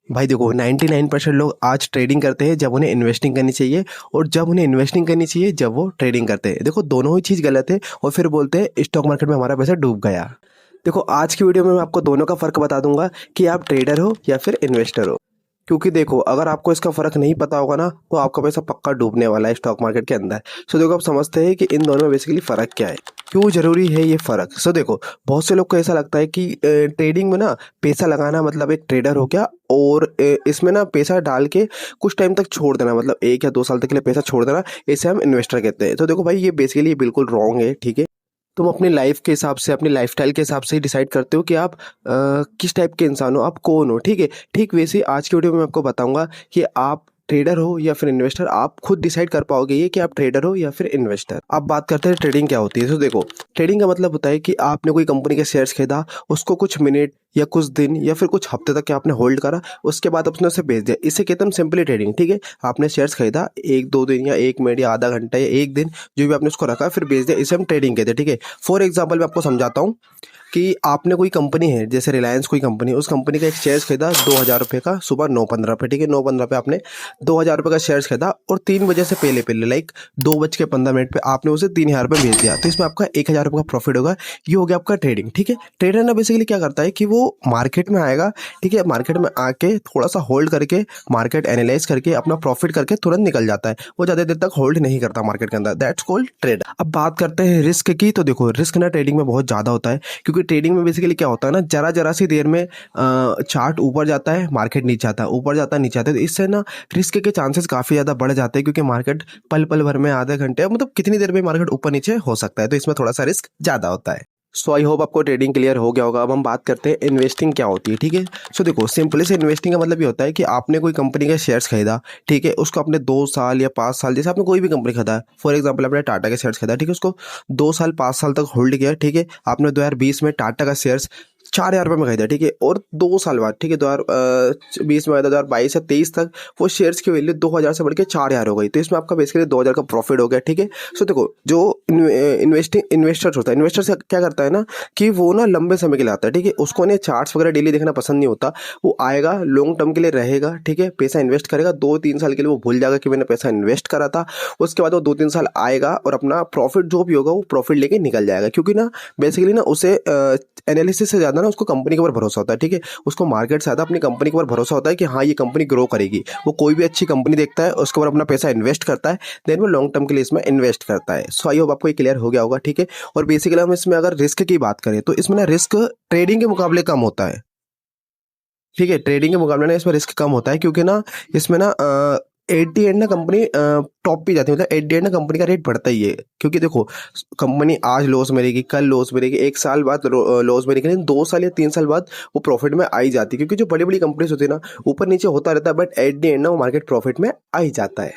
भाई देखो 99% लोग आज ट्रेडिंग करते हैं जब उन्हें इन्वेस्टिंग करनी चाहिए, और जब उन्हें इन्वेस्टिंग करनी चाहिए जब वो ट्रेडिंग करते हैं। देखो दोनों ही चीज़ गलत है, और फिर बोलते हैं स्टॉक मार्केट में हमारा पैसा डूब गया। देखो आज की वीडियो में मैं आपको दोनों का फ़र्क बता दूंगा कि आप ट्रेडर हो या फिर इन्वेस्टर हो। क्योंकि देखो अगर आपको इसका फ़र्क नहीं पता होगा ना, तो आपका पैसा पक्का डूबने वाला है स्टॉक मार्केट के अंदर। सो देखो आप समझते हैं कि इन दोनों में बेसिकली फ़र्क क्या है, क्यों ज़रूरी है ये फ़र्क। सो देखो बहुत से लोग को ऐसा लगता है कि ट्रेडिंग में ना पैसा लगाना मतलब एक ट्रेडर हो गया, और इसमें ना पैसा डाल के कुछ टाइम तक छोड़ देना, मतलब 1 या 2 साल तक के लिए पैसा छोड़ देना, इसे हम इन्वेस्टर कहते हैं। तो देखो भाई ये बेसिकली बिल्कुल रॉन्ग है, ठीक है। तुम अपनी लाइफ के हिसाब से, अपनी लाइफस्टाइल के हिसाब से ही डिसाइड करते हो कि आप किस टाइप के इंसान हो, आप कौन हो, ठीक है। ठीक वैसे ही आज की वीडियो में मैं आपको बताऊंगा कि आप ट्रेडर हो या फिर इन्वेस्टर। आप खुद डिसाइड कर पाओगे ये कि आप ट्रेडर हो या फिर इन्वेस्टर। अब बात करते हैं ट्रेडिंग क्या होती है। तो देखो ट्रेडिंग का मतलब होता है कि आपने कोई कंपनी के शेयर्स खरीदा, उसको कुछ मिनट या कुछ दिन या फिर कुछ हफ्ते तक आपने होल्ड करा, उसके बाद आपने उसे बेच दिया। इसे कहते हैं सिंपली ट्रेडिंग, ठीक है। आपने शेयर्स खरीदा 1-2 दिन या 1 मिनट या आधा घंटा या 1 दिन, जो भी आपने उसको रखा फिर बेच दिया, इसे हम ट्रेडिंग कहते हैं, ठीक है। फॉर एग्जाम्पल मैं आपको समझाता हूँ कि आपने कोई कंपनी है, जैसे रिलायंस कोई कंपनी, उस कंपनी का एक शेयर्स खरीदा 2,000 रुपये का सुबह 9:15 पे, ठीक है। 9:15 पे आपने 2,000 रुपये का शेयर्स खरीदा, और 3 बजे से पहले पहले लाइक 2:15 पे आपने उसे 3,000 रुपये बेच दिया। तो इसमें आपका 1,000 रुपये का प्रॉफिट होगा। ये हो गया आपका ट्रेडिंग, ठीक है। ट्रेडर ना बेसिकली क्या करता है कि वो मार्केट में आएगा, ठीक है। मार्केट में आके थोड़ा सा होल्ड करके, मार्केट एनालाइज करके, अपना प्रॉफिट करके तुरंत निकल जाता है। वो ज़्यादा देर तक होल्ड नहीं करता मार्केट के अंदर। That's called trader. अब बात करते हैं रिस्क की। तो देखो रिस्क ना ट्रेडिंग में बहुत ज़्यादा होता है, क्योंकि ट्रेडिंग में बेसिकली क्या होता है ना, जरा सी देर में चार्ट ऊपर जाता है, मार्केट नीचे आता है, ऊपर जाता है नीचे आता है। तो इससे ना रिस्क के चांसेस काफ़ी ज़्यादा बढ़ जाते हैं, क्योंकि मार्केट पल पल भर में, आधे घंटे, मतलब कितनी देर में मार्केट ऊपर नीचे हो सकता है। तो इसमें थोड़ा सा रिस्क ज़्यादा होता है। सो आई होप आपको ट्रेडिंग क्लियर हो गया होगा। अब हम बात करते हैं इन्वेस्टिंग क्या होती है, ठीक है। सो देखो सिंपली से इन्वेस्टिंग का मतलब ये होता है कि आपने कोई कंपनी के शेयर्स खरीदा, ठीक है। उसको आपने 2 साल या 5 साल, जैसे आपने कोई भी कंपनी खरीदा, फॉर एग्जांपल आपने टाटा के शेयर्स खरीदा, ठीक है। उसको 2 साल 5 साल तक होल्ड किया, ठीक है। आपने 2020 में टाटा का शेयर्स 4,000 रुपये में खरीदा, ठीक है। और 2 साल बाद, ठीक है, 2020 में 2022 या 23 तक वो शेयर्स की वैल्यू 2,000 से बढ़ के 4,000 हो गई। तो इसमें आपका बेसिकली 2,000 का प्रॉफिट हो गया, ठीक है। सो देखो जो इन्वेस्टर से क्या करता है ना, कि वो ना लंबे समय के लिए आता है, ठीक है। उसको ना चार्ट्स वगैरह डेली देखना पसंद नहीं होता। वो आएगा, लॉन्ग टर्म के लिए रहेगा, ठीक है। पैसा इन्वेस्ट करेगा 2-3 साल के लिए, वो भूल जाएगा कि मैंने पैसा इन्वेस्ट करा था। उसके बाद वो 2-3 साल आएगा और अपना प्रॉफिट जो भी होगा वो प्रॉफिट लेके निकल जाएगा, क्योंकि ना बेसिकली ना उसे एनालिसिस से ज़्यादा ना उसको कंपनी के ऊपर भरोसा होता है, ठीक है। उसको मार्केट से ज़्यादा अपनी कंपनी के ऊपर भरोसा होता है कि हाँ ये कंपनी ग्रो करेगी। वो कोई भी अच्छी कंपनी देखता है, उसके ऊपर अपना पैसा इन्वेस्ट करता है, देन वो लॉन्ग टर्म के लिए इसमें इन्वेस्ट करता है। सो आई होप आपको ये क्लियर हो गया होगा, ठीक है। और बेसिकली हम इसमें अगर रिस्क की बात करें तो इसमें ना रिस्क ट्रेडिंग के मुकाबले कम होता है, ठीक है। ट्रेडिंग के मुकाबले ना इसमें रिस्क कम होता है, क्योंकि ना इसमें ना एट दी एंड ना कंपनी टॉप पे जाती है, मतलब एट दी एंड ना कंपनी का रेट बढ़ता ही है। क्योंकि देखो कंपनी आज लॉस में रहेगी, कल लॉस में रहेगी, 1 साल बाद लॉस में रहेगी, लेकिन 2 साल या 3 साल बाद वो प्रॉफिट में आई जाती है। क्योंकि जो बड़ी बड़ी कंपनीज होती है ना, ऊपर नीचे होता रहता है, बट एट दी एंड ना वो मार्केट प्रॉफिट में आ ही जाता है।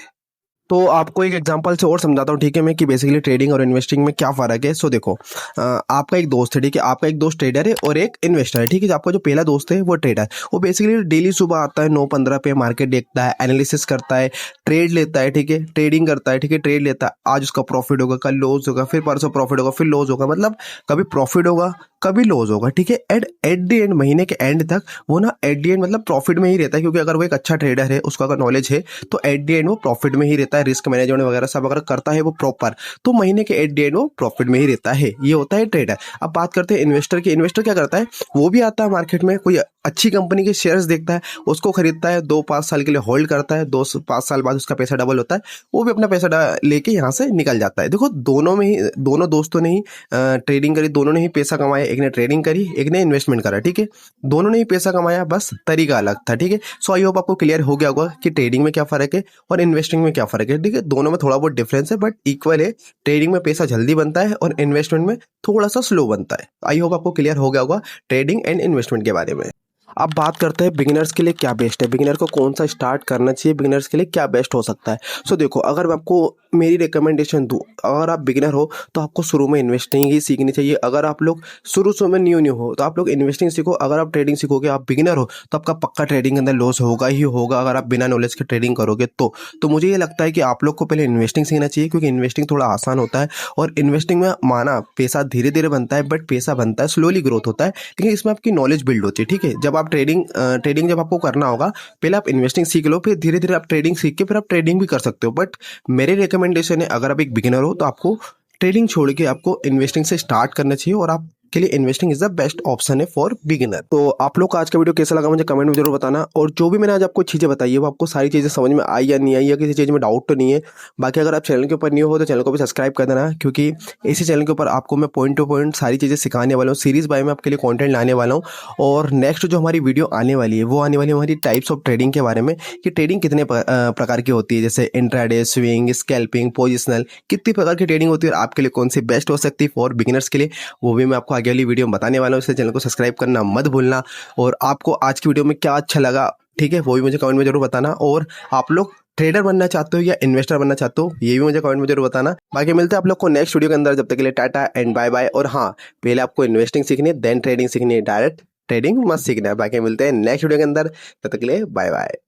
तो आपको एक एग्जांपल से और समझाता हूँ, ठीक है मैं, कि बेसिकली ट्रेडिंग और इन्वेस्टिंग में क्या फ़र्क है। सो देखो आपका एक दोस्त है, ठीक है। आपका एक दोस्त ट्रेडर है और एक इन्वेस्टर है, ठीक है। आपका जो पहला दोस्त है वो ट्रेडर, वो बेसिकली डेली सुबह आता है 9:15 पे, मार्केट देखता है, एनालिसिस करता है, ट्रेड लेता है, ठीक है। ट्रेडिंग करता है, ठीक है। ट्रेड लेता है, आज उसका प्रॉफिट होगा, कल लॉस होगा, फिर परसों प्रॉफिट होगा, फिर लॉस होगा, मतलब कभी प्रॉफिट होगा कभी लॉस होगा, ठीक है। एट द एंड, महीने के एंड तक वो ना एट द एंड मतलब प्रॉफिट में ही रहता है, क्योंकि अगर वो एक अच्छा ट्रेडर है, उसका अगर नॉलेज है, तो एट द एंड वो प्रॉफिट में ही रहता है। रिस्क मैनेजमेंट वगैरह सब अगर करता है वो प्रॉपर, तो महीने के एट द एंड वो प्रॉफिट में ही रहता है। ये होता है ट्रेडर। अब बात करते हैं इन्वेस्टर की। इन्वेस्टर क्या करता है, वो भी आता है मार्केट में, कोई अच्छी कंपनी के शेयर्स देखता है, उसको खरीदता है, 2-5 साल के लिए होल्ड करता है, 2-5 साल बाद उसका पैसा डबल होता है, वो भी अपना पैसा लेके यहाँ से निकल जाता है। देखो दोनों में ही, दोनों दोस्तों ने ही ट्रेडिंग करी, दोनों ने ही पैसा कमाया, एक ने ट्रेडिंग करी, एक ने इन्वेस्टमेंट करा, ठीक है। दोनों ने ही पैसा कमाया, बस तरीका अलग था, ठीक है। सो आई होप आपको क्लियर हो गया होगा कि ट्रेडिंग में क्या फ़र्क है और इन्वेस्टिंग में क्या फ़र्क है, ठीक है। दोनों में थोड़ा बहुत डिफरेंस है, बट इक्वल है। ट्रेडिंग में पैसा जल्दी बनता है और इन्वेस्टमेंट में थोड़ा सा स्लो बनता है। आई होप आपको क्लियर हो गया होगा ट्रेडिंग एंड इन्वेस्टमेंट के बारे में। अब बात करते हैं बिगिनर्स के लिए क्या बेस्ट है, बिगिनर को कौन सा स्टार्ट करना चाहिए, बिगिनर्स के लिए क्या बेस्ट हो सकता है। सो देखो अगर मैं आपको मेरी रिकमेंडेशन दूँ, अगर आप बिगिनर हो तो आपको शुरू में इन्वेस्टिंग ही सीखनी चाहिए। अगर आप लोग शुरू में न्यू हो तो आप लोग इन्वेस्टिंग सीखो। अगर आप ट्रेडिंग सीखोगे, आप बिगिनर हो, तो आपका पक्का ट्रेडिंग के अंदर लॉस होगा ही होगा अगर आप बिना नॉलेज के ट्रेडिंग करोगे तो मुझे ये लगता है कि आप लोग को पहले इन्वेस्टिंग सीखना चाहिए, क्योंकि इन्वेस्टिंग थोड़ा आसान होता है। और इन्वेस्टिंग में माना पैसा धीरे धीरे बनता है, बट पैसा बनता है, स्लोली ग्रोथ होता है, लेकिन इसमें आपकी नॉलेज बिल्ड होती है। ठीक है, जब आप ट्रेडिंग जब आपको करना होगा, पहले आप इन्वेस्टिंग सीख लो, फिर धीरे धीरे आप ट्रेडिंग सीख के फिर आप ट्रेडिंग भी कर सकते हो। बट मेरे रिकमेंडेशन है, अगर आप एक बिगिनर हो तो आपको ट्रेडिंग छोड़ के आपको इन्वेस्टिंग से स्टार्ट करना चाहिए, और आप के लिए investing is the best option है फॉर बिगिनर। तो आप लोग का आज का वीडियो कैसा लगा मुझे कमेंट में जरूर बताना, और जो भी मैंने आज आपको चीज़ें बताई है वो आपको सारी चीज़ें समझ में आई या नहीं आई, या किसी चीज़ में डाउट तो नहीं है। बाकी अगर आप चैनल के ऊपर न्यू हो तो चैनल को भी सब्सक्राइब कर देना, क्योंकि इसी चैनल के ऊपर आपको मैं पॉइंट टू पॉइंट सारी चीज़ें सिखाने वाला हूँ, सीरीज़ बाय में आपके लिए कॉन्टेंट लाने वाला हूँ। और नेक्स्ट जो हमारी वीडियो आने वाली है वो आने वाली है हमारी टाइप्स ऑफ ट्रेडिंग के बारे में, कि ट्रेडिंग कितने प्रकार की होती है, जैसे इंट्राडे, स्विंग, स्कैल्पिंग, पोजिशनल, कितनी प्रकार की ट्रेडिंग होती है और आपके लिए कौन सी बेस्ट हो सकती है फॉर बिगिनर्स के लिए, वो भी मैं आपको आगे वाली वीडियो में बताने वाला हूँ। इसलिए चैनल को सब्सक्राइब करना मत भूलना। और आपको आज की वीडियो में क्या अच्छा लगा, ठीक है, वो भी मुझे कमेंट में जरूर बताना। और आप लोग ट्रेडर बनना चाहते हो या इन्वेस्टर बनना चाहते हो, ये भी मुझे कमेंट में जरूर बताना। बाकी मिलते हैं आप लोग को नेक्स्ट वीडियो के अंदर, जब तक के लिए टाटा एंड बाय बाय। और हाँ, पहले आपको इन्वेस्टिंग सीखनी है, देन ट्रेडिंग सीखनी है, डायरेक्ट ट्रेडिंग मत सीखना है। बाकी मिलते हैं नेक्स्ट वीडियो के अंदर, तब तक के लिए बाय बाय।